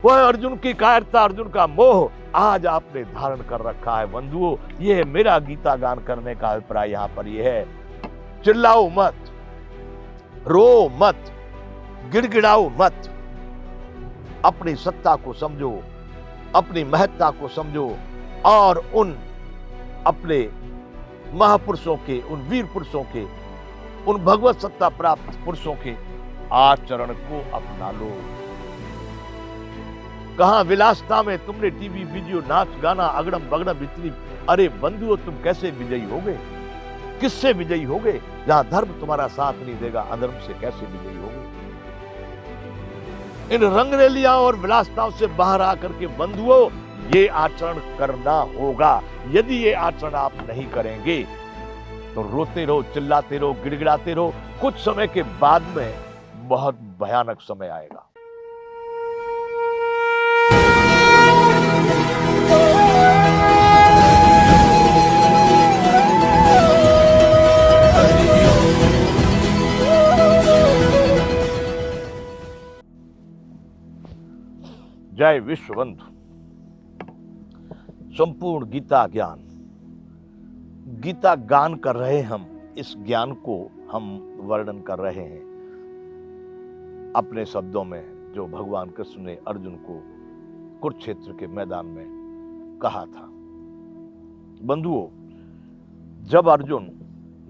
वह अर्जुन की कायरता, अर्जुन का मोह आज आपने धारण कर रखा है। बंधुओं, ये है मेरा गीता गान करने का अभिप्राय। यहां पर यह है, चिल्लाओ मत, रो मत, गिड़गिड़ाओ मत, अपनी सत्ता को समझो, अपनी महत्ता को समझो और उन अपने महापुरुषों के, उन वीर पुरुषों के, उन भगवत सत्ता प्राप्त पुरुषों के आचरण को अपना लो। कहां विलासता में तुमने टीवी, वीडियो, नाच गाना, अगड़म बगड़म इतनी। अरे बंधुओं, तुम कैसे विजयी होगे? किससे विजयी होगे? जहां धर्म तुम्हारा साथ नहीं देगा, अधर्म से कैसे विजयी होगे? इन रंगरेलियां और विलासताओं से बाहर आकर के बंधुओं, ये आचरण करना होगा। यदि ये आचरण आप नहीं करेंगे तो रोते रहो, चिल्लाते रहो, गिड़गिड़ाते रहो, कुछ समय के बाद में बहुत भयानक समय आएगा। जय विश्व बंधु। संपूर्ण गीता ज्ञान, गीता गान कर रहे हम, इस ज्ञान को हम वर्णन कर रहे हैं अपने शब्दों में, जो भगवान कृष्ण ने अर्जुन को कुरुक्षेत्र के मैदान में कहा था। बंधुओं, जब अर्जुन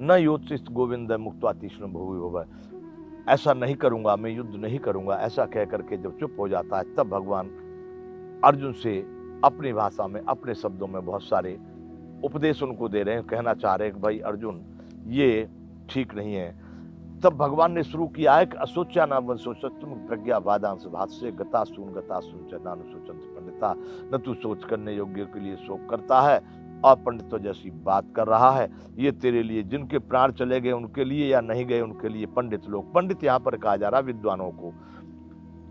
न योत्सित गोविंद मुक्त्वा तीक्ष्णं भुवि भव, ऐसा नहीं करूंगा, मैं युद्ध नहीं करूंगा, ऐसा कह करके जब चुप हो जाता है, तब भगवान अर्जुन से अपनी भाषा में, अपने शब्दों में बहुत सारे उपदेश उनको दे रहे हैं, कहना चाह रहे हैं कि भाई अर्जुन, ये ठीक नहीं है। तब भगवान ने शुरू किया है कि असोच्या नाम सोचतुम प्रज्ञा वादांश भाष्य गतासून च नानुशोचंत पंडिता। न तू सोच करने योग्य के लिए शोक करता है और पंडितों जैसी बात कर रहा है। ये तेरे लिए, जिनके प्राण चले गए उनके लिए या नहीं गए उनके लिए पंडित लोग, पंडित यहाँ पर कहा जा रहा विद्वानों को,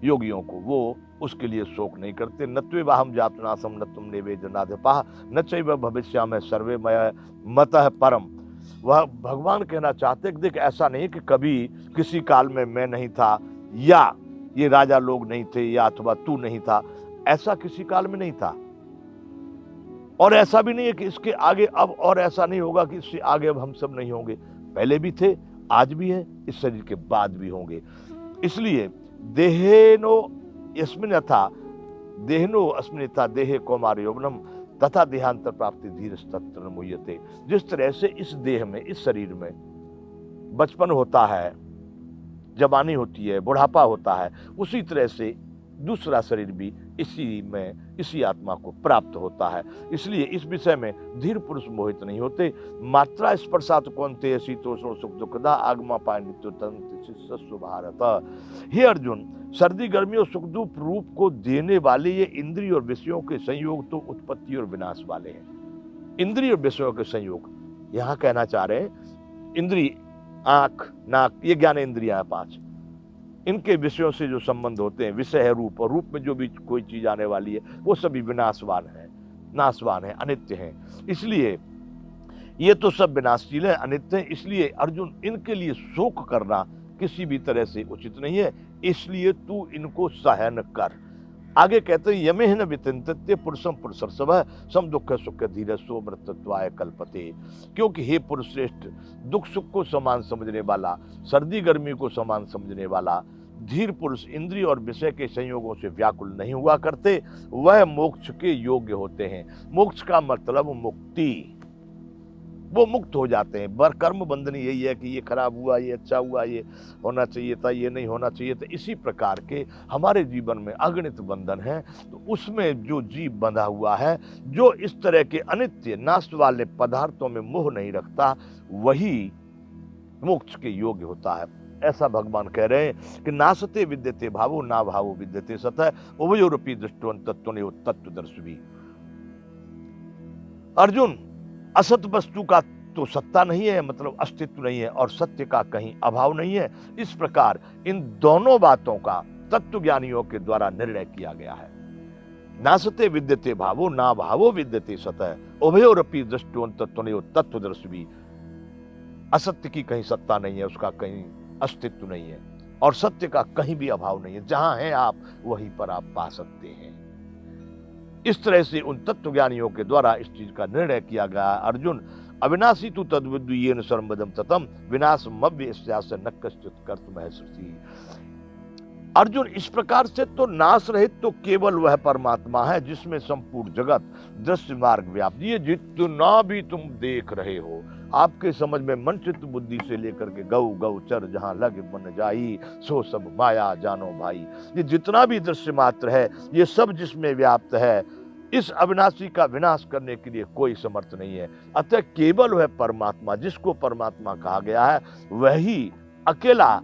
योगियों को, वो उसके लिए शोक नहीं करते। न त्वेवाहम जातनासम न तुम निवेदनाधिपा न चैव भविष्यामि सर्वमय मतः परम। वह भगवान कहना चाहते कि देख, ऐसा नहीं कि कभी किसी काल में मैं नहीं था, या ये राजा लोग नहीं थे, या अथवा तू नहीं था, ऐसा किसी काल में नहीं था। और ऐसा भी नहीं है कि इसके आगे अब और ऐसा नहीं होगा कि इससे आगे अब हम सब नहीं होंगे। पहले भी थे, आज भी हैं, इस शरीर के बाद भी होंगे। इसलिए देहेनो यस्मिन् यथा देहनो अस्मिन् यथा देहे कौमार यौवनम तथा देहांतर प्राप्ति धीरस्तत्र मुह्यते। जिस तरह से इस देह में, इस शरीर में बचपन होता है, जवानी होती है, बुढ़ापा होता है, उसी तरह से दूसरा शरीर भी इसी में, इसी आत्मा को प्राप्त होता है। इसलिए इस विषय में धीर पुरुष मोहित नहीं होते। मात्रा स्पर्शात कौन्तेय शीतोष्ण सुख दुखदा आगमा पाय नित्यो तंत्र भारत। हे अर्जुन, सर्दी गर्मी और सुख दुख रूप को देने वाले ये इंद्रिय और विषयों के संयोग तो उत्पत्ति और विनाश वाले हैं। इंद्रिय और विषयों के संयोग, यहां कहना चाह रहे हैं इंद्रिय, आंख, नाक, ये ज्ञान इंद्रियां हैं 5, इनके विषयों से जो संबंध होते हैं, विषय है रूप, और रूप में जो भी कोई चीज आने वाली है वो सभी विनाशवान है, नाशवान है, अनित्य है। इसलिए ये तो सब विनाशशील है, अनित्य है। इसलिए अर्जुन, इनके लिए शोक करना किसी भी तरह से उचित नहीं है, इसलिए तू इनको सहन कर। आगे कहते हैं यमेह न विचिन्त्य पुरुषम पुरुषर्षभ सम दुख सुख धीरज सो मृतत्वाय कल्पते। क्योंकि हे पुरुष श्रेष्ठ, दुख सुख को समान समझने वाला, सर्दी गर्मी को समान समझने वाला धीर पुरुष इंद्रिय और विषय के संयोगों से व्याकुल नहीं हुआ करते, वह मोक्ष के योग्य होते हैं। मोक्ष का मतलब मुक्ति, वो मुक्त हो जाते हैं। बर कर्म बंधन यही है कि ये खराब हुआ, ये अच्छा हुआ, ये होना चाहिए था, ये नहीं होना चाहिए था। इसी प्रकार के हमारे जीवन में अगणित बंधन है, तो उसमें जो जीव बंधा हुआ है, जो इस तरह के अनित्य नाश वाले पदार्थों में मोह नहीं रखता, वही मोक्ष के योग्य होता है। ऐसा भगवान कह रहे हैं कि नासते विद्यते भावो ना भावो विद्यते सतः उभयोरपि दृष्टोन तत्त्वनियो तत्त्वदर्शी। अर्जुन, असत वस्तु का तो सत्ता नहीं है, मतलब अस्तित्व नहीं है, और सत्य का कहीं अभाव नहीं है। इस प्रकार इन दोनों बातों का तत्वज्ञानियों के द्वारा निर्णय किया गया है। नासते विद्यते भावो ना भावो विद्यते सतः उभयोरपि दृष्टोन तत्त्वनियो तत्त्वदर्शी। असत्य की कहीं सत्ता नहीं है, उसका कहीं अस्तित्व नहीं है। और सत्य का कहीं भी अभाव नहीं है। जहां हैं आप वहीं पर आप पा सकते हैं। इस तरह से उन तत्वज्ञानियों के द्वारा इस चीज का निर्णय किया गया। अर्जुन, अविनाशी तु तद्विद्येन सर्वमदं ततम विनाशमव्यस्यास्य न कश्चित् कर्तुमर्हसि। अर्जुन, इस प्रकार से तो नाश रहित तो केवल वह परमात्मा है जिसमें संपूर्ण जगत दृश्य मार्ग व्याप्त। ये जितना भी तुम देख रहे हो, आपके समझ में मन चित्त बुद्धि से लेकर के गौ गौ चर जहां लग मन जाई, सो सब माया जानो भाई। ये जितना भी दृश्य मात्र है, ये सब जिसमें व्याप्त है, इस अविनाशी का विनाश करने के लिए कोई समर्थ नहीं है। अतः केवल वह परमात्मा, जिसको परमात्मा कहा गया है, वही अकेला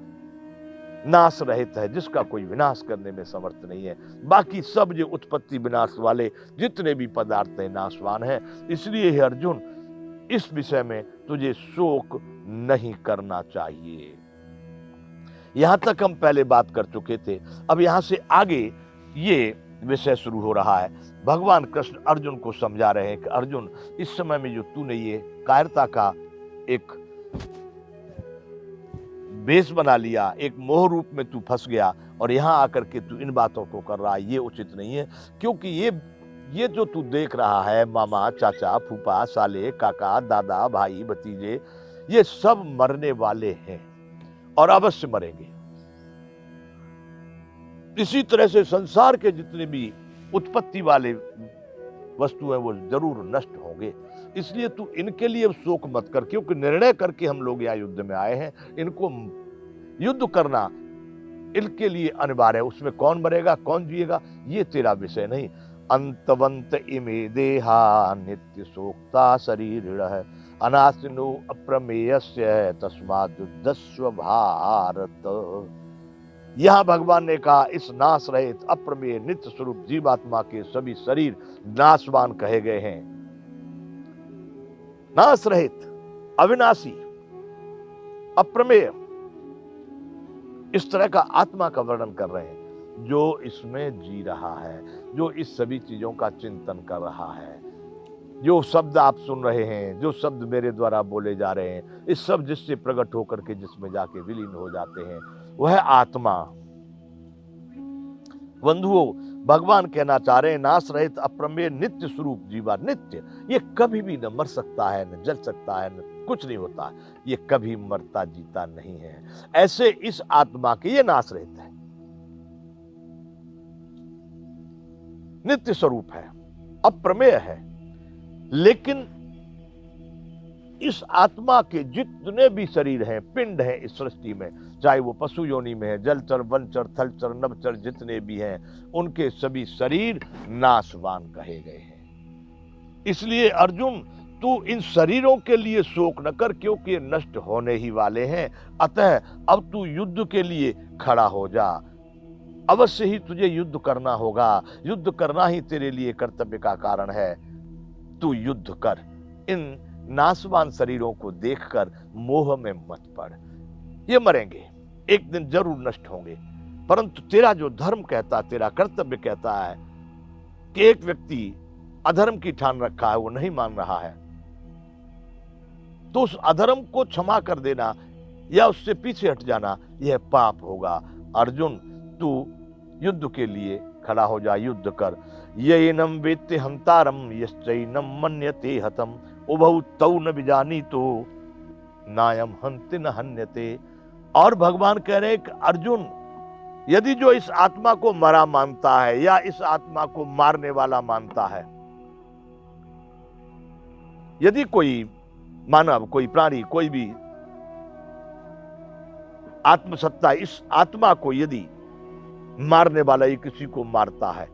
नाश रहित है, जिसका कोई विनाश करने में समर्थ नहीं है। बाकी सब जो उत्पत्ति विनाश वाले जितने भी पदार्थ हैं नाशवान है। इसलिए हे अर्जुन, इस विषय में तुझे शोक नहीं करना चाहिए। यहां तक हम पहले बात कर चुके थे। अब यहां से आगे ये विषय शुरू हो रहा है। भगवान कृष्ण अर्जुन को समझा रहे हैं कि अर्जुन, इस समय में जो तूने ये कायरता का एक बेस बना लिया, एक मोह रूप में तू फंस गया और यहां आकर के तू इन बातों को कर रहा है, ये उचित नहीं है। क्योंकि ये जो तू देख रहा है, मामा, चाचा, फूफा, साले, काका, दादा, भाई, भतीजे, ये सब मरने वाले हैं और अवश्य मरेंगे। इसी तरह से संसार के जितने भी उत्पत्ति वाले वस्तु है वो जरूर नष्ट होंगे। इसलिए तू इनके लिए शोक मत कर, क्योंकि निर्णय करके हम लोग यहाँ युद्ध में आए हैं। इनको युद्ध करना इनके लिए अनिवार्य है। उसमें कौन मरेगा कौन जिएगा ये तेरा विषय नहीं। अंतवंत इमे देहा नित्य शोक्ता शरीर अनाशिनो अप्रमेयस्य तस्मात् युद्धस्व भारत। यहां भगवान ने कहा, इस नाश रहित अप्रमेय नित्य स्वरूप जीवात्मा के सभी शरीर नाशवान कहे गए हैं। नाश रहित, अविनाशी, अप्रमेय, इस तरह का आत्मा का वर्णन कर रहे हैं, जो इसमें जी रहा है, जो इस सभी चीजों का चिंतन कर रहा है। जो शब्द आप सुन रहे हैं, जो शब्द मेरे द्वारा बोले जा रहे हैं, इस सब जिससे प्रकट होकर के जिसमें जाके विलीन हो जाते हैं, वह आत्मा। बंधुओं, भगवान कहना चाह रहे हैं, नाश रहित अप्रमेय नित्य स्वरूप जीवा। नित्य, ये कभी भी न मर सकता है, न जल सकता है, न कुछ नहीं होता, ये कभी मरता जीता नहीं है। ऐसे इस आत्मा के ये नाश रहित है, नित्य स्वरूप है, अप्रमेय है। लेकिन इस आत्मा के जितने भी शरीर हैं, पिंड हैं इस सृष्टि में, चाहे वो पशु योनि में है, जलचर, वनचर, थलचर, नभचर जितने भी हैं, उनके सभी शरीर नाशवान कहे गए हैं। इसलिए अर्जुन, तू इन शरीरों के लिए शोक न कर, क्योंकि ये नष्ट होने ही वाले हैं। अतः अब तू युद्ध के लिए खड़ा हो जा। अवश्य ही तुझे युद्ध करना होगा। युद्ध करना ही तेरे लिए कर्तव्य का कारण है। तू युद्ध कर। इन नाशवान शरीरों को देखकर मोह में मत पड़। ये मरेंगे, एक दिन जरूर नष्ट होंगे, परंतु तेरा जो धर्म कहता, तेरा कर्तव्य कहता है कि एक व्यक्ति अधर्म की ठान रखा है, वो नहीं मान रहा है, तो उस अधर्म को क्षमा कर देना या उससे पीछे हट जाना, यह पाप होगा। अर्जुन, तू युद्ध के लिए खड़ा हो जा, युद्ध कर। येनम वेत्ते हंतारम यश्चैनम मन्यते हतम उभौ तौ न विजानीतो नायम हन्ति न हन्यते। और भगवान कह रहे कि अर्जुन, यदि जो इस आत्मा को मरा मानता है या इस आत्मा को मारने वाला मानता है, यदि कोई मानव, कोई प्राणी, कोई भी आत्मसत्ता इस आत्मा को यदि मारने वाला ये किसी को मारता है,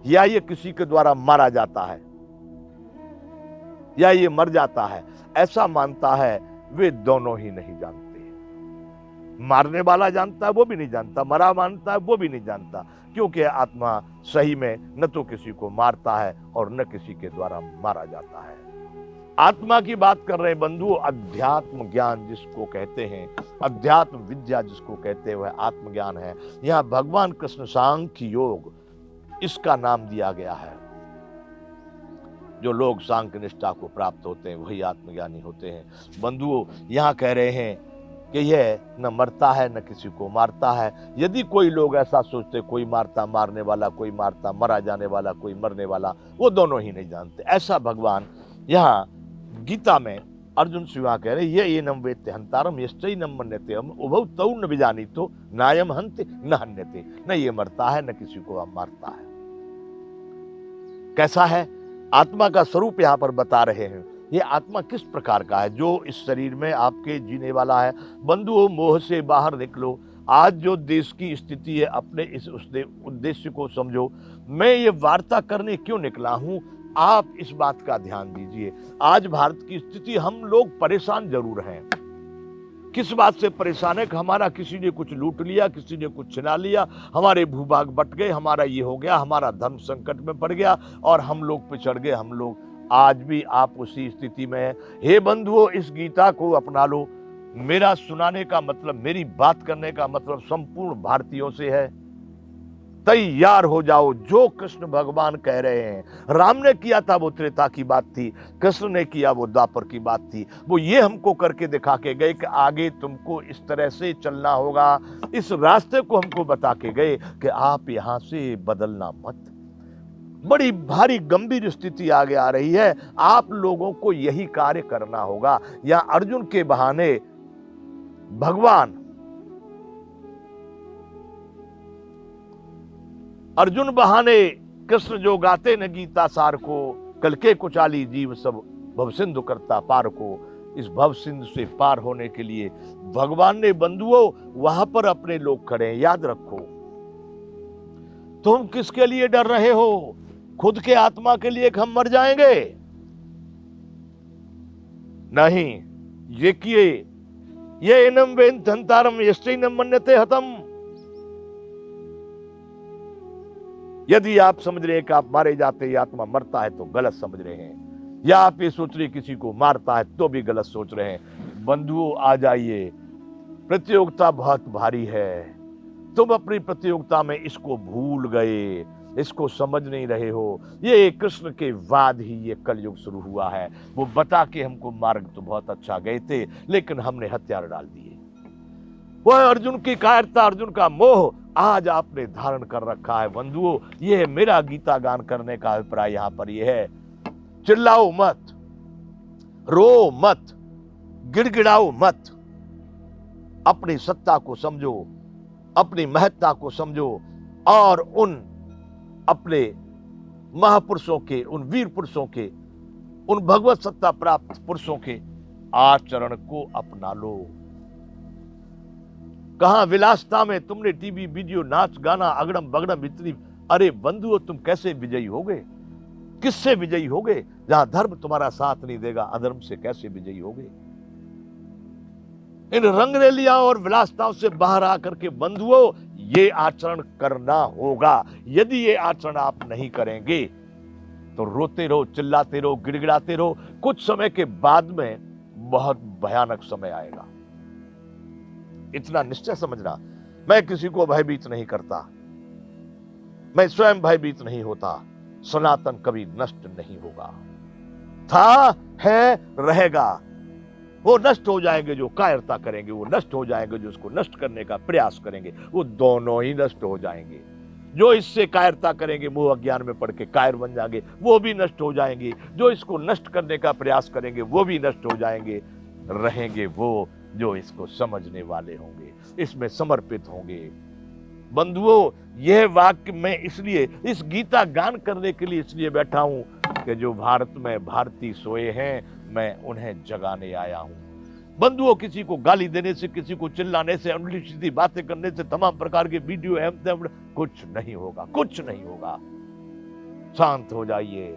या ये किसी के द्वारा मारा जाता है, या ये मर जाता है, ऐसा मानता है, वे दोनों ही नहीं जानते। मारने वाला जानता है वो भी नहीं जानता, मरा मानता है वो भी नहीं जानता, क्योंकि आत्मा सही में न तो किसी को मारता है और न किसी के द्वारा मारा जाता है। आत्मा की बात कर रहे हैं बंधु। अध्यात्म ज्ञान जिसको कहते हैं, अध्यात्म विद्या जिसको कहते हैं, वह आत्मज्ञान है। यहां भगवान कृष्ण सांख्य योग इसका नाम दिया गया है। जो लोग सांख्य निष्ठा को प्राप्त होते हैं वही आत्मज्ञानी होते हैं। बंधुओं, यहां कह रहे हैं कि यह न मरता है न किसी को मारता है। यदि कोई लोग ऐसा सोचते, कोई मारता मारने वाला, कोई मारता मरा जाने वाला, कोई मरने वाला, वो दोनों ही नहीं जानते। ऐसा भगवान यहाँ गीता में अर्जुन से वहां कह रहे, ये एनम वेत्ते हंतारम यश्चैनम मन्यते हम उभौ तौ न विजानीतो नायम हन्ते न हन्यते। न ये मरता है न किसी को मारता है। कैसा है आत्मा का स्वरूप यहाँ पर बता रहे हैं। ये आत्मा किस प्रकार का है, जो इस शरीर में आपके जीने वाला है। बंधुओं, मोह से बाहर निकलो। आज जो देश की स्थिति है, अपने इस उद्देश्य को समझो। मैं ये वार्ता करने क्यों निकला हूं, आप इस बात का ध्यान दीजिए। आज भारत की स्थिति, हम लोग परेशान जरूर हैं। किस बात से परेशान है कि हमारा किसी ने कुछ लूट लिया, किसी ने कुछ छिना लिया, हमारे भूभाग बट गए, हमारा ये हो गया, हमारा धर्म संकट में पड़ गया और हम लोग पिछड़ गए। हम लोग आज भी आप उसी स्थिति में हैं। हे बंधुओं, इस गीता को अपना लो। मेरा सुनाने का मतलब, मेरी बात करने का मतलब संपूर्ण भारतीयों से है। तैयार हो जाओ। जो कृष्ण भगवान कह रहे हैं, राम ने किया था वो त्रेता की बात थी, कृष्ण ने किया वो द्वापर की बात थी। वो ये हमको करके दिखा के गए कि आगे तुमको इस तरह से चलना होगा। इस रास्ते को हमको बता के गए कि आप यहां से बदलना मत। बड़ी भारी गंभीर स्थिति आगे आ रही है, आप लोगों को यही कार्य करना होगा। या अर्जुन के बहाने भगवान, अर्जुन बहाने कृष्ण जो गाते न गीता सार को, कल के कुचाली जीव सब भव सिंधु करता पार को। इस भव सिंधु से पार होने के लिए भगवान ने, बंधुओं, वहां पर अपने लोग खड़े हैं। याद रखो, तुम किसके लिए डर रहे हो? खुद के आत्मा के लिए कि हम मर जाएंगे? नहीं। ये किए, ये एनम वेन धंतारम यश्चैनम मन्यते हतम। यदि आप समझ रहे हैं कि आप मारे जाते ही आत्मा मरता है, तो गलत समझ रहे हैं। या आप ये सोच रहे किसी को मारता है, तो भी गलत सोच रहे हैं। बंधुओं, आ जाइए। प्रतियोगिता बहुत भारी है। तुम अपनी प्रतियोगिता में इसको भूल गए, इसको समझ नहीं रहे हो। ये कृष्ण के बाद ही ये कलयुग शुरू हुआ है। वो बता के हमको मार्ग तो बहुत अच्छा गए थे, लेकिन हमने हथियार डाल दिए। वह अर्जुन की कायरता, अर्जुन का मोह आज आपने धारण कर रखा है। बंधुओं, यह है मेरा गीता गान करने का अभिप्राय। यहां पर यह है, चिल्लाओ मत, रो मत, गिड़गिड़ाओ मत। अपनी सत्ता को समझो, अपनी महत्ता को समझो और उन अपने महापुरुषों के, उन वीर पुरुषों के, उन भगवत सत्ता प्राप्त पुरुषों के आचरण को अपना लो। कहां विलासता में तुमने टीवी, वीडियो, नाच गाना, अगड़म बगड़म इतनी। अरे बंधुओं, तुम कैसे विजयी होगे? किससे विजयी होगे? जहां धर्म तुम्हारा साथ नहीं देगा, अधर्म से कैसे विजयी होगे? इन रंगरेलियां और विलासताओं से बाहर आकर के बंधुओं, ये आचरण करना होगा। यदि ये आचरण आप नहीं करेंगे तो रोते रहो, चिल्लाते रहो, गिड़गिड़ाते रहो। कुछ समय के बाद में बहुत भयानक समय आएगा। इतना निश्चय समझना, मैं किसी को भयभीत नहीं करता, मैं स्वयं भयभीत नहीं होता। सनातन कभी नष्ट नहीं होगा। था, है, रहेगा। वो नष्ट हो जाएंगे जो कायरता करेंगे, वो नष्ट हो जाएंगे जो उसको नष्ट करने का प्रयास करेंगे, वो दोनों ही नष्ट हो जाएंगे। जो इससे कायरता करेंगे, मोह अज्ञान में पड़ के कायर बन जाएंगे, वो भी नष्ट हो जाएंगे। जो इसको नष्ट करने का प्रयास करेंगे, वो भी नष्ट हो जाएंगे। रहेंगे वो जो इसको समझने वाले होंगे, इसमें समर्पित होंगे। बंधुओं, यह वाक्य मैं इसलिए इस गीता गान करने के लिए इसलिए बैठा हूं कि जो भारत में भारतीय सोए हैं, मैं उन्हें जगाने आया हूं। बंधुओं, किसी को गाली देने से, किसी को चिल्लाने से, उल्टी सीधी बातें करने से, तमाम प्रकार के वीडियो कुछ नहीं होगा, कुछ नहीं होगा। शांत हो जाइए,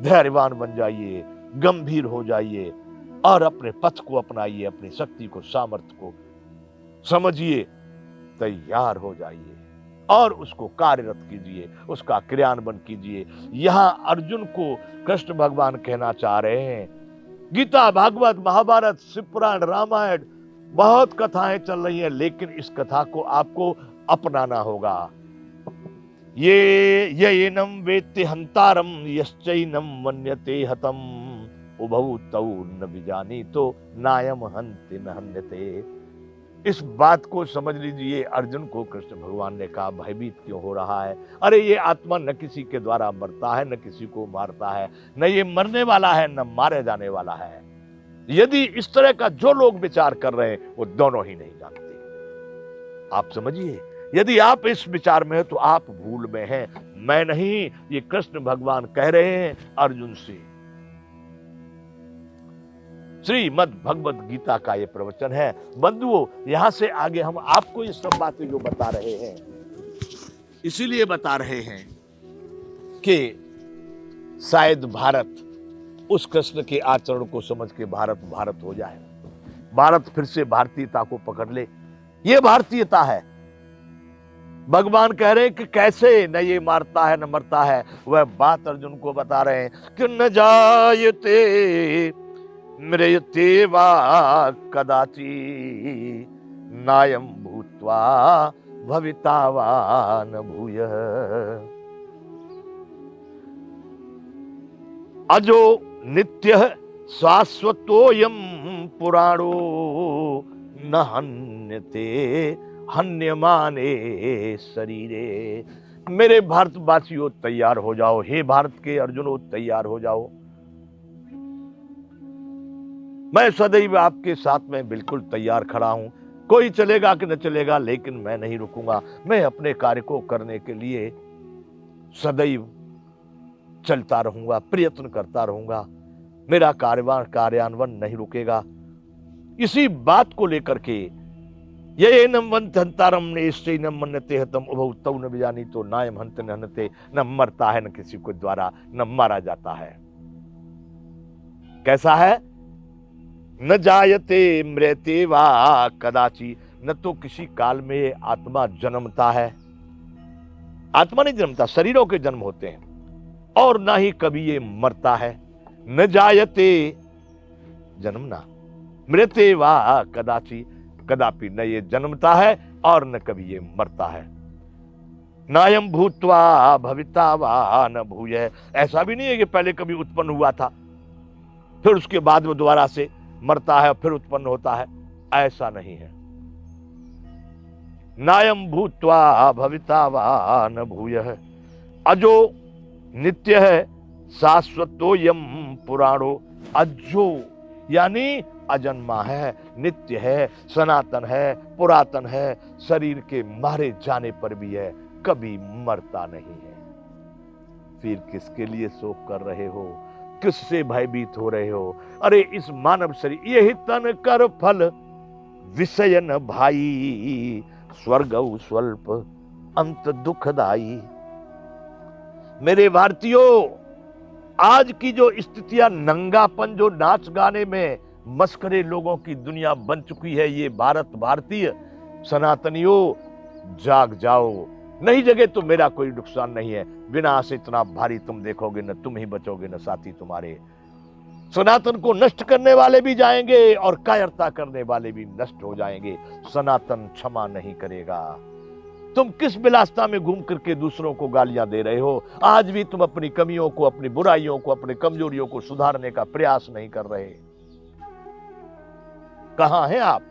धैर्यवान बन जाइए, गंभीर हो जाइए और अपने पथ को अपनाइए, अपनी शक्ति को, सामर्थ्य को समझिए, तैयार हो जाइए और उसको कार्यरत कीजिए, उसका क्रियान्वयन कीजिए। यहां अर्जुन को कृष्ण भगवान कहना चाह रहे हैं। गीता, भागवत, महाभारत, शिवपुराण, रामायण, बहुत कथाएं चल रही हैं, लेकिन इस कथा को आपको अपनाना होगा। ये एनम वेत्ति हंतारम यश्चैनम मन्यते हतम उभौ तौ न विजानीतो नायम हन्ति न हन्यते। इस बात को समझ लीजिए। अर्जुन को कृष्ण भगवान ने कहा भयभीत क्यों हो रहा है? अरे ये आत्मा न किसी के द्वारा मरता है, न किसी को मारता है, न ये मरने वाला है, न मारे जाने वाला है। यदि इस तरह का जो लोग विचार कर रहे हैं वो दोनों ही नहीं जानते। आप समझिए, यदि आप इस विचार में हैं तो आप भूल में हैं, मैं नहीं। ये कृष्ण भगवान कह रहे हैं अर्जुन से। श्रीमद् भगवद गीता का ये प्रवचन है। बंधुओं, यहां से आगे हम आपको ये सब बातें जो बता रहे हैं, इसीलिए बता रहे हैं कि शायद भारत उस कृष्ण के आचरण को समझ के भारत भारत हो जाए, भारत फिर से भारतीयता को पकड़ ले। ये भारतीयता है। भगवान कह रहे हैं कि कैसे न ये मारता है न मरता है। वह बात अर्जुन को बता रहे हैं कि न जायते म्रियते वा कदाचि नायं भूत्वा भविता वा न भूयः। अजो नित्यः शाश्वतोऽयं पुराणो न हन्यते हन्यमाने शरीरे। मेरे भारतवासियों तैयार हो जाओ, हे भारत के अर्जुनों तैयार हो जाओ। मैं सदैव आपके साथ में बिल्कुल तैयार खड़ा हूं। कोई चलेगा कि न चलेगा, लेकिन मैं नहीं रुकूंगा। मैं अपने कार्य को करने के लिए सदैव चलता रहूंगा, प्रयत्न करता रहूंगा। मेरा कार्यान्वयन नहीं रुकेगा। इसी बात को लेकर के ये नम वंतंतारम नेश्चैनम मन्यते हतम उभौ तौ न बिजानी तो नायम हन्त न हन्यते। न मरता है न किसी को द्वारा न मारा जाता है। कैसा है? न जायते म्रियते वा कदाचि। न तो किसी काल में आत्मा जन्मता है, आत्मा नहीं जन्मता, शरीरों के जन्म होते हैं, और ना ही कभी ये मरता है। न जायते जन्मना, मृते वा कदाचि, कदापि न ये जन्मता है और न कभी ये मरता है। नायम भूत्वा भविता वा न भूय। ऐसा भी नहीं है कि पहले कभी उत्पन्न हुआ था फिर उसके बाद वो दोबारा से मरता है फिर उत्पन्न होता है, ऐसा नहीं है। नायम भूत्वा भविता वा न भूयः अजो नित्य है शाश्वतोयम पुराणो। अजो यानी अजन्मा है, नित्य है, सनातन है, पुरातन है, शरीर के मारे जाने पर भी है, कभी मरता नहीं है। फिर किसके लिए शोक कर रहे हो? किससे भयभीत हो रहे हो? अरे इस मानव शरीर यही तन कर फल विषयन भाई, स्वर्ग स्वल्प अंत दुखदाई। मेरे भारतीयों, आज की जो स्थितियां, नंगापन जो नाच गाने में मस्करे लोगों की दुनिया बन चुकी है, ये भारत भारतीय सनातनियों जाग जाओ। नहीं जगे तो मेरा कोई नुकसान नहीं है। विनाश इतना भारी तुम देखोगे, न तुम ही बचोगे न साथी तुम्हारे। सनातन को नष्ट करने वाले भी जाएंगे और कायरता करने वाले भी नष्ट हो जाएंगे। सनातन क्षमा नहीं करेगा। तुम किस विलासता में घूम करके दूसरों को गालियां दे रहे हो? आज भी तुम अपनी कमियों को, अपनी बुराइयों को, अपनी कमजोरियों को सुधारने का प्रयास नहीं कर रहे। कहां हैं आप?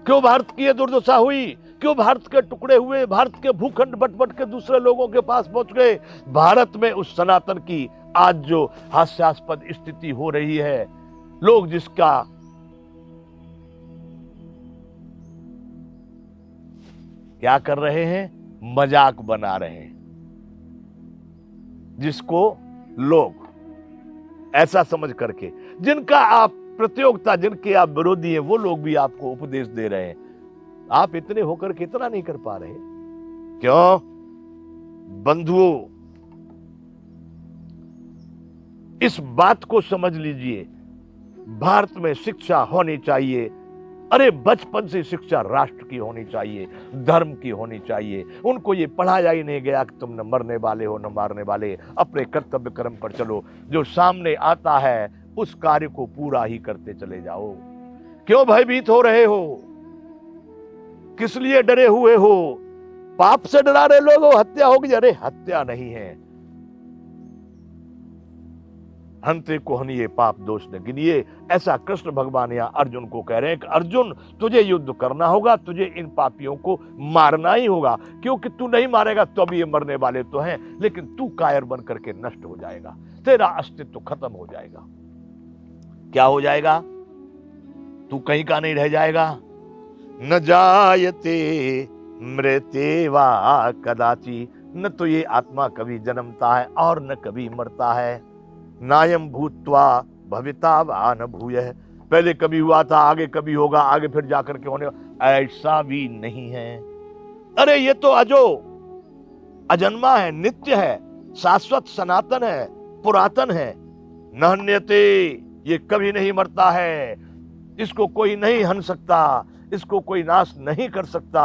क्यों भारत की यह दुर्दशा हुई? क्यों भारत के टुकड़े हुए? भारत के भूखंड बट बट के दूसरे लोगों के पास पहुंच गए। भारत में उस सनातन की आज जो हास्यास्पद स्थिति हो रही है, लोग जिसका क्या कर रहे हैं? मजाक बना रहे हैं। जिसको लोग ऐसा समझ करके, जिनका आप प्रतियोगिता, जिनके आप विरोधी हैं, वो लोग भी आपको उपदेश दे रहे हैं। आप इतने होकर के इतना नहीं कर पा रहे। क्यों? बंधुओं, इस बात को समझ लीजिए, भारत में शिक्षा होनी चाहिए। अरे बचपन से शिक्षा राष्ट्र की होनी चाहिए, धर्म की होनी चाहिए। उनको ये पढ़ाया ही नहीं गया कि तुम न मरने वाले हो न मारने वाले। अपने कर्तव्य कर्म पर चलो। जो सामने आता है उस कार्य को पूरा ही करते चले जाओ। क्यों भयभीत हो रहे हो? किस लिए डरे हुए हो? पाप से डरा रहे लोग हो, हत्या होगी। अरे हत्या नहीं है। हंते को हनिये पाप दोष न गिनिए। ऐसा कृष्ण भगवान यहाँ अर्जुन को कह रहे हैं कि अर्जुन तुझे युद्ध करना होगा, तुझे इन पापियों को मारना ही होगा, क्योंकि तू नहीं मारेगा तो अब ये मरने वाले तो हैं, लेकिन तू कायर बन करके नष्ट हो जाएगा, तेरा अस्तित्व खत्म हो जाएगा। क्या हो जाएगा? तू कहीं का नहीं रह जाएगा। न जायते मृत्येवा कदाचि, न तो ये आत्मा कभी जन्मता है और न कभी मरता है। नायम भूत्वा भविता वा न भूयः, पहले कभी हुआ था, आगे कभी होगा, आगे फिर जाकर के होने, ऐसा भी नहीं है। अरे ये तो अजो अजन्मा है, नित्य है, शाश्वत सनातन है, पुरातन है। नहन्यते, ये कभी नहीं मरता है, इसको कोई नहीं हन सकता, इसको कोई नाश नहीं कर सकता।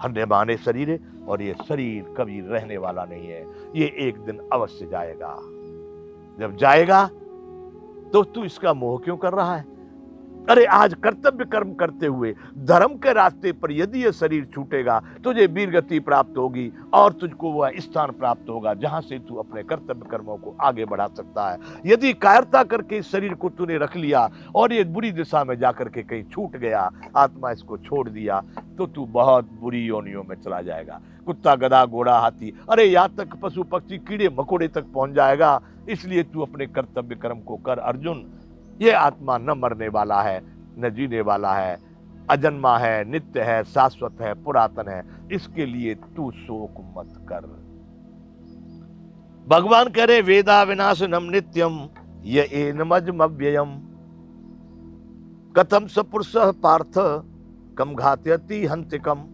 हन्य माने शरीर है, और ये शरीर कभी रहने वाला नहीं है, ये एक दिन अवश्य जाएगा। जब जाएगा तो तू इसका मोह क्यों कर रहा है? अरे आज कर्तव्य कर्म करते हुए धर्म के रास्ते पर यदि ये शरीर छूटेगा, तुझे वीर गति प्राप्त होगी और तुझको वह स्थान प्राप्त होगा जहां से तू अपने कर्तव्य कर्मों को आगे बढ़ा सकता है। यदि कायरता करके इस शरीर को तूने रख लिया और ये बुरी दिशा में जाकर के कहीं छूट गया, आत्मा इसको छोड़ दिया, तो तू बहुत बुरी योनियों में चला जाएगा। कुत्ता, गधा, घोड़ा, हाथी, अरे यहाँ तक पशु पक्षी कीड़े मकोड़े तक पहुंच जाएगा। इसलिए तू अपने कर्तव्य कर्म को कर अर्जुन। ये आत्मा न मरने वाला है, न जीने वाला है, अजन्मा है, नित्य है, शाश्वत है, पुरातन है, इसके लिए तू शोक मत कर। भगवान कह रहे वेदा विनाशनम नित्यम य एनमजमव्ययम कथम स पुरुषः पार्थ कम घातयति हंतिकम।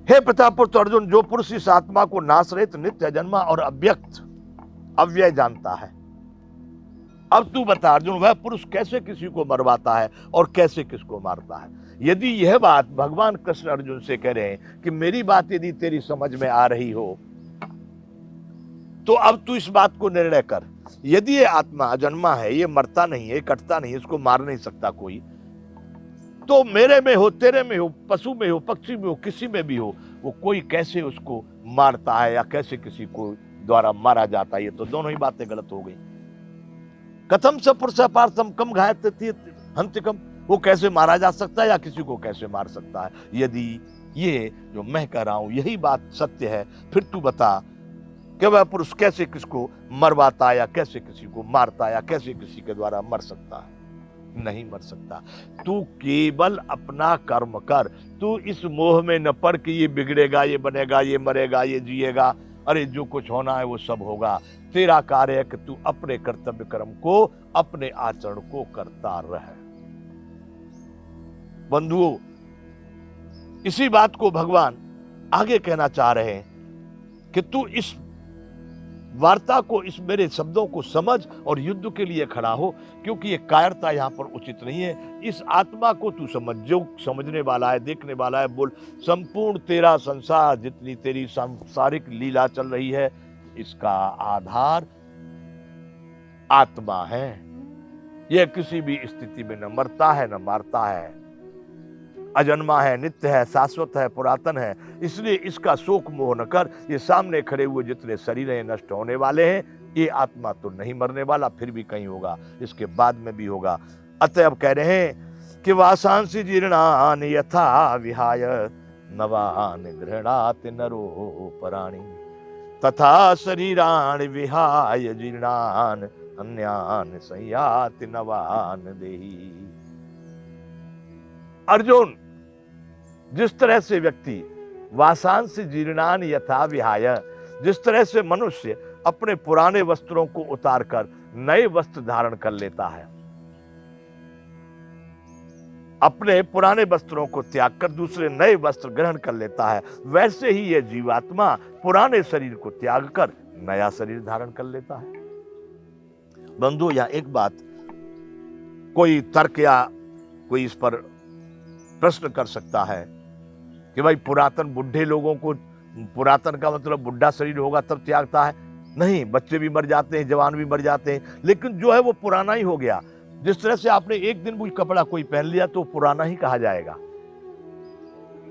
हे प्रतापपुत्र अर्जुन, जो पुरुष इस आत्मा को नाश रहित, नित्य, अजन्मा और अव्यक्त, अव्यय जानता है। अब तू बता अर्जुन, वह पुरुष कैसे किसी को मरवाता है और कैसे किसको मारता है? यदि यह बात भगवान कृष्ण अर्जुन से कह रहे हैं कि मेरी बात यदि तेरी समझ में आ रही हो, तो अब तू इस बात को निर्णय कर। यदि ये आत्मा अजन्मा है, ये मरता नहीं है, कटता नहीं, इसको मार नहीं सकता कोई, तो मेरे में हो, तेरे में हो, पशु में हो, पक्षी में हो, किसी में भी हो, वो कोई कैसे उसको मारता है या कैसे किसी को द्वारा मारा जाता है? ये तो दोनों ही बातें गलत हो गई। कथम स पुरुषः पार्थम कम घातयति हंतिकम, वो कैसे मारा जा सकता है या किसी को कैसे मार सकता है? यदि ये जो मैं कह रहा हूं यही बात सत्य है, फिर तू बता कि वह पुरुष कैसे किसको मरवाता है या कैसे किसी को मारता है या कैसे किसी के द्वारा मर सकता है? नहीं मर सकता। तू केवल अपना कर्म कर, तू इस मोह में न पड़ कि ये बिगड़ेगा, ये बनेगा, ये मरेगा, ये जिएगा। अरे जो कुछ होना है वो सब होगा। तेरा कार्य है कि तू अपने कर्तव्य कर्म को, अपने आचरण को करता रहे। बंधुओं, इसी बात को भगवान आगे कहना चाह रहे हैं कि तू इस वार्ता को, इस मेरे शब्दों को समझ और युद्ध के लिए खड़ा हो, क्योंकि ये कायरता यहां पर उचित नहीं है। इस आत्मा को तू समझ, जो समझने वाला है, देखने वाला है, बोल। संपूर्ण तेरा संसार, जितनी तेरी सांसारिक लीला चल रही है, इसका आधार आत्मा है। यह किसी भी स्थिति में न मरता है न मारता है, अजन्मा है, नित्य है, शाश्वत है, पुरातन है। इसलिए इसका शोक मोह न कर। ये सामने खड़े हुए जितने शरीर हैं नष्ट होने वाले हैं, ये आत्मा तो नहीं मरने वाला, फिर भी कहीं होगा, इसके बाद में भी होगा। अतः अब कह रहे हैं कि वासांसि जीर्णान यथा विहाय नवान गृह्णाति नरो पराणि तथा शरीरान विहाय जीर्णान अन्यान संयाति नवान देहि। अर्जुन, जिस तरह से व्यक्ति वासांसि जीर्णान यथा विहाय, जिस तरह से मनुष्य अपने पुराने वस्त्रों को उतारकर नए वस्त्र धारण कर लेता है, अपने पुराने वस्त्रों को त्याग कर दूसरे नए वस्त्र ग्रहण कर लेता है, वैसे ही यह जीवात्मा पुराने शरीर को त्याग कर नया शरीर धारण कर लेता है। बंधु, यहां एक बात, कोई तर्क या कोई इस पर प्रश्न कर सकता है कि भाई पुरातन बुढ़े लोगों को, पुरातन का मतलब बुढ़ा शरीर होगा तब त्यागता है? नहीं, बच्चे भी मर जाते हैं, जवान भी मर जाते हैं, लेकिन जो है वो पुराना ही हो गया। जिस तरह से आपने एक दिन कोई कपड़ा कोई पहन लिया तो पुराना ही कहा जाएगा।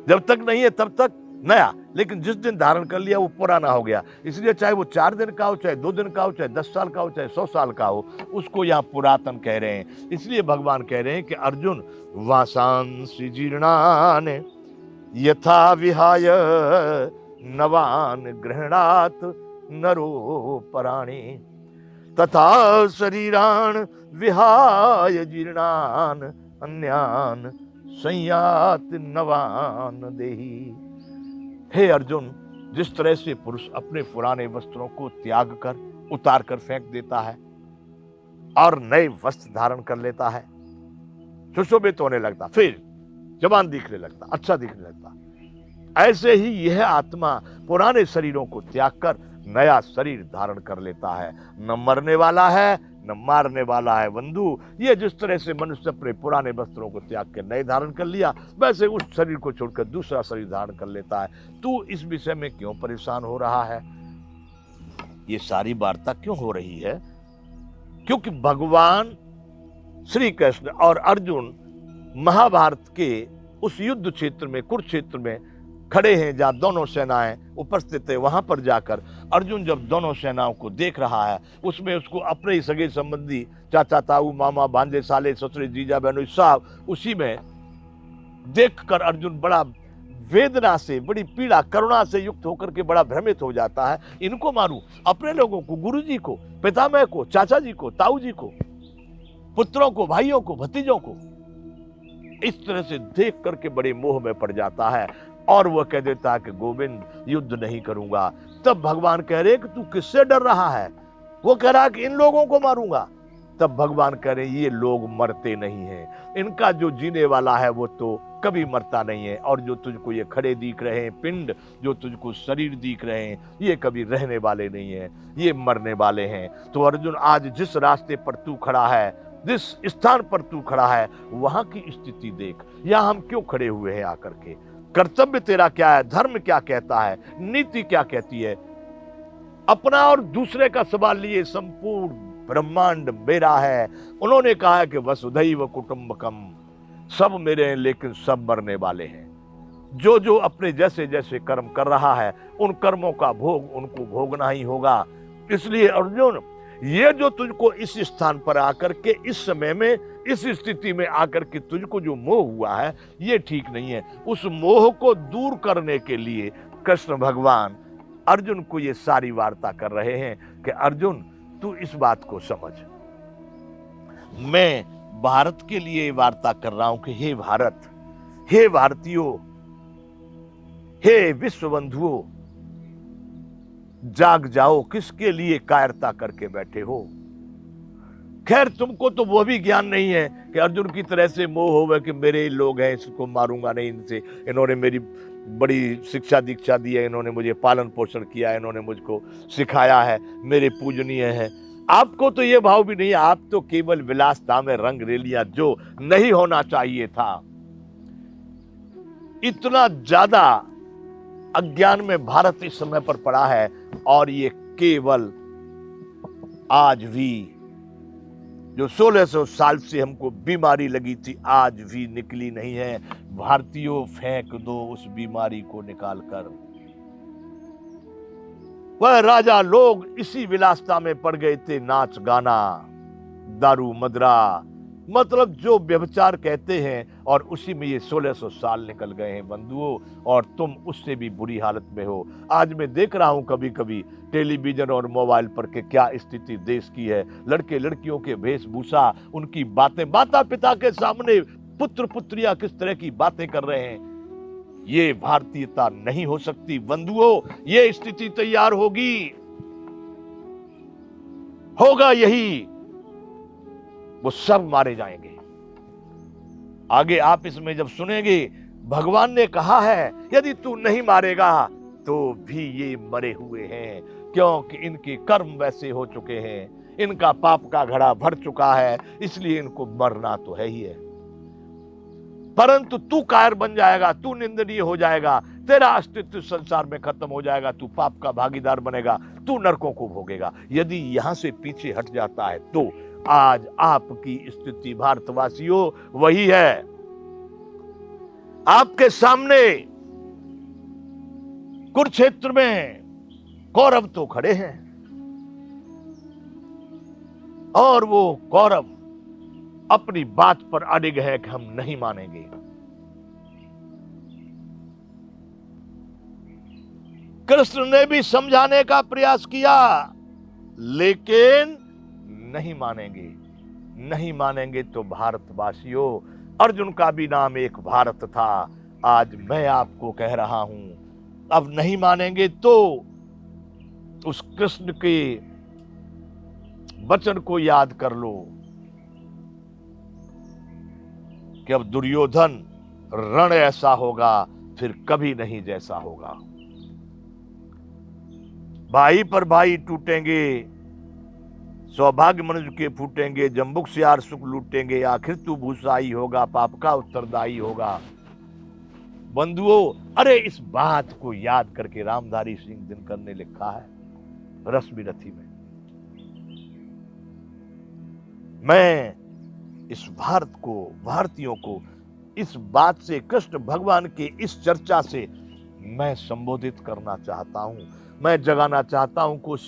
जब तक नहीं है तब तक नया, लेकिन जिस दिन धारण कर लिया वो पुराना हो गया। इसलिए चाहे वो 4 दिन का हो, चाहे 2 दिन का हो, चाहे 10 साल का हो, चाहे 100 साल का हो, उसको यहाँ पुरातन कह रहे हैं। इसलिए भगवान कह रहे हैं कि अर्जुन, वासांसि जीर्णान यथा विहाय नवान गृह्णात नरो पराणि तथा शरीरान विहाय जीर्णान अन्यान संयात नवान देहि। हे अर्जुन, जिस तरह से पुरुष अपने पुराने वस्त्रों को त्याग कर, उतार कर फेंक देता है और नए वस्त्र धारण कर लेता है, सुशोभित होने लगता, फिर जवान दिखने लगता, अच्छा दिखने लगता, ऐसे ही यह आत्मा पुराने शरीरों को त्याग कर नया शरीर धारण कर लेता है। न मरने वाला है न मारने वाला है। बंधु, ये जिस तरह से मनुष्य अपने पुराने वस्त्रों को त्याग के नए धारण कर लिया, वैसे उस शरीर को छोड़कर दूसरा शरीर धारण कर लेता है। तू इस विषय में क्यों परेशान हो रहा है? ये सारी वार्ता क्यों हो रही है? क्योंकि भगवान श्री कृष्ण और अर्जुन महाभारत के उस युद्ध क्षेत्र में, कुरुक्षेत्र में खड़े हैं, जहां दोनों सेनाएं उपस्थित है। वहां पर जाकर अर्जुन जब दोनों सेनाओं को देख रहा है, उसमें उसको अपने ही सगे संबंधी चाचा, ताऊ, मामा, भांजे, साले, ससुरे, जीजा, बहनोई साहब, उसी में देखकर अर्जुन बड़ा वेदना से, बड़ी पीड़ा, करुणा से युक्त होकर के बड़ा भ्रमित हो जाता है। इनको मारूं, अपने लोगों को, गुरु जी को, पितामह को, चाचा जी को, ताऊ जी को, पुत्रों को, भाइयों को, भतीजों को, इस तरह से देख करके बड़े मोह में पड़ जाता है और वह कह देता है कि गोविंद, युद्ध नहीं करूंगा। तब भगवान कह रहे कि तू किससे डर रहा है? वो कह रहा कि इन लोगों को मारूंगा। तब भगवान कह रहे ये लोग मरते नहीं हैं, इनका जो जीने वाला है वो तो कभी मरता नहीं है, और जो तुझको ये खड़े दिख रहे हैं पिंड, जो तुझको शरीर दिख रहे हैं, ये कभी रहने वाले नहीं है, ये मरने वाले हैं। तो अर्जुन, आज जिस रास्ते पर तू खड़ा है, जिस स्थान पर तू खड़ा है, वहां की स्थिति देख। यहां हम क्यों खड़े हुए हैं आकर के? कर्तव्य तेरा क्या है? धर्म क्या कहता है? नीति क्या कहती है? अपना और दूसरे का सवाल लिए संपूर्ण ब्रह्मांड मेरा है। उन्होंने कहा है कि वसुधैव कुटुंबकम, सब मेरे हैं लेकिन सब मरने वाले हैं। जो जो अपने जैसे जैसे कर्म कर रहा है, उन कर्मों का भोग उनको भोगना ही होगा। इसलिए अर्जुन, ये जो तुझको इस स्थान पर आकर के, इस समय में, इस स्थिति में आकर के तुझको जो मोह हुआ है, ये ठीक नहीं है। उस मोह को दूर करने के लिए कृष्ण भगवान अर्जुन को ये सारी वार्ता कर रहे हैं कि अर्जुन, तू इस बात को समझ। मैं भारत के लिए वार्ता कर रहा हूं कि हे भारत, हे भारतीयों, हे विश्व बंधुओं, जाग जाओ। किसके लिए कायरता करके बैठे हो? खैर, तुमको तो वो भी ज्ञान नहीं है कि अर्जुन की तरह से मोह होवे कि मेरे लोग हैं, इसको मारूंगा नहीं, इनसे, इन्होंने मेरी बड़ी शिक्षा दीक्षा दी है, इन्होंने मुझे पालन पोषण किया है, इन्होंने मुझको सिखाया है, मेरे पूजनीय है। आपको तो ये भाव भी नहीं है। आप तो केवल विलासता में रंग रेलिया, जो नहीं होना चाहिए था। इतना ज्यादा अज्ञान में भारत इस समय पर पड़ा है, और ये केवल आज भी जो 1600 साल से हमको बीमारी लगी थी, आज भी निकली नहीं है। भारतीयों, फेंक दो उस बीमारी को निकाल कर। वह राजा लोग इसी विलासता में पड़ गए थे, नाच गाना, दारू मदरा, मतलब जो व्यभिचार कहते हैं, और उसी में ये 1600 साल निकल गए हैं बंधुओं, और तुम उससे भी बुरी हालत में हो। आज मैं देख रहा हूं कभी कभी टेलीविजन और मोबाइल पर के क्या स्थिति देश की है। लड़के लड़कियों के वेशभूषा, उनकी बातें, माता पिता के सामने पुत्र पुत्रियां किस तरह की बातें कर रहे हैं। ये भारतीयता नहीं हो सकती बंधुओं। ये स्थिति तैयार होगी, होगा यही, वो सब मारे जाएंगे। आगे आप इसमें जब सुनेंगे, भगवान ने कहा है यदि तू नहीं मारेगा तो भी ये मरे हुए हैं, क्योंकि इनके कर्म वैसे हो चुके हैं, इनका पाप का घड़ा भर चुका है, इसलिए इनको मरना तो है ही है। परंतु तू कायर बन जाएगा, तू निंदनीय हो जाएगा, तेरा अस्तित्व संसार में खत्म हो जाएगा, तू पाप का भागीदार बनेगा, तू नरकों को भोगेगा। यदि यहां से पीछे हट जाता है तो आज आपकी स्थिति भारतवासियों वही है। आपके सामने कुरुक्षेत्र में कौरव तो खड़े हैं और वो कौरव अपनी बात पर अडिग है कि हम नहीं मानेंगे। कृष्ण ने भी समझाने का प्रयास किया, लेकिन नहीं मानेंगे। नहीं मानेंगे तो भारतवासियों, अर्जुन का भी नाम एक भारत था। आज मैं आपको कह रहा हूं, अब नहीं मानेंगे तो उस कृष्ण के वचन को याद कर लो कि अब दुर्योधन रण ऐसा होगा फिर कभी नहीं जैसा होगा। भाई पर भाई टूटेंगे, सौभाग्य मनुष्य के फूटेंगे, जम्बुक सियार सुख लूटेंगे, आखिर तू भूसाई होगा, पाप का उत्तरदायी होगा। बंधुओं, अरे इस बात को याद करके रामधारी सिंह दिनकर ने लिखा है रश्मि रथी में, मैं इस भारत को, भारतीयों को इस बात से, कृष्ण भगवान के इस चर्चा से मैं संबोधित करना चाहता हूं। मैं जगाना चाहता हूं कुछ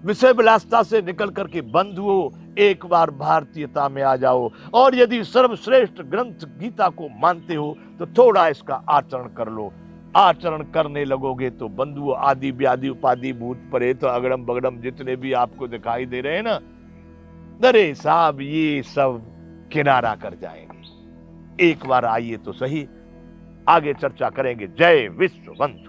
विषय विलासता से निकल करके बंधुओं, एक बार भारतीयता में आ जाओ, और यदि सर्वश्रेष्ठ ग्रंथ गीता को मानते हो तो थोड़ा इसका आचरण कर लो। आचरण करने लगोगे तो बंधुओं, आदि व्याधि उपाधि भूत प्रेत अगड़म बगड़म जितने भी आपको दिखाई दे रहे हैं ना, अरे साहब ये सब किनारा कर जाएंगे। एक बार आइए तो सही, आगे चर्चा करेंगे। जय विश्व बंधु।